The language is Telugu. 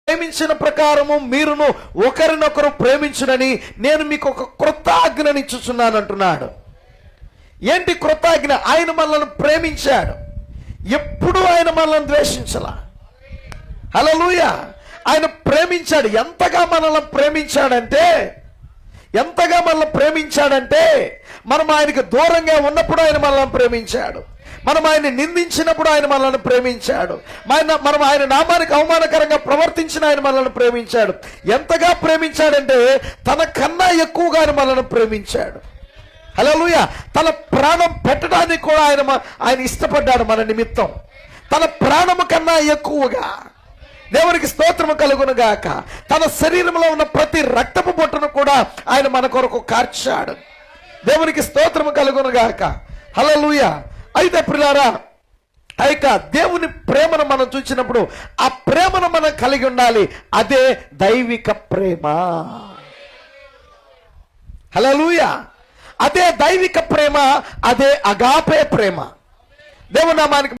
ప్రేమించిన ప్రకారము మీరును ఒకరినొకరు ప్రేమించునని నేను మీకు ఒక క్రొత్త ఆజ్ఞని ఇచ్చుచున్నాను అంటున్నాడు. ఏంటి క్రొత్త ఆజ్ఞ? ఆయన మనల్ని ప్రేమించాడు. ఎప్పుడు ఆయన మనల్ని ద్వేషించలా. హల్లెలూయా. ఆయన ప్రేమించాడు. ఎంతగా మనల్ని ప్రేమించాడంటే మనం ఆయనకు దూరంగా ఉన్నప్పుడు ఆయన మనల్ని ప్రేమించాడు. మనం ఆయన్ని నిందించినప్పుడు ఆయన మనల్ని ప్రేమించాడు. మనం ఆయన నామానికి అవమానకరంగా ప్రవర్తించిన ఆయన మనల్ని ప్రేమించాడు. ఎంతగా ప్రేమించాడంటే తన కన్నా ఎక్కువగా మనల్ని ప్రేమించాడు. హల్లెలూయా. తన ప్రాణం పెట్టడానికి కూడా ఆయన ఇష్టపడ్డాడు మన నిమిత్తం. తన ప్రాణము కన్నా ఎక్కువగా. దేవునికి స్తోత్రము కలుగును గాక. తన శరీరంలో ఉన్న ప్రతి రక్తపు బొట్టును కూడా ఆయన మన కొరకు కార్చాడు. దేవునికి స్తోత్రము కలుగును గాక. హల్లెలూయా. అయితే ప్రియులారా, ఆ యొక్క దేవుని ప్రేమను మనం చూసినప్పుడు ఆ ప్రేమను మనం కలిగి ఉండాలి. అదే దైవిక ప్రేమ. హల్లెలూయా. అదే దైవిక ప్రేమ, అదే అగాపే ప్రేమ. దేవుని నామానికి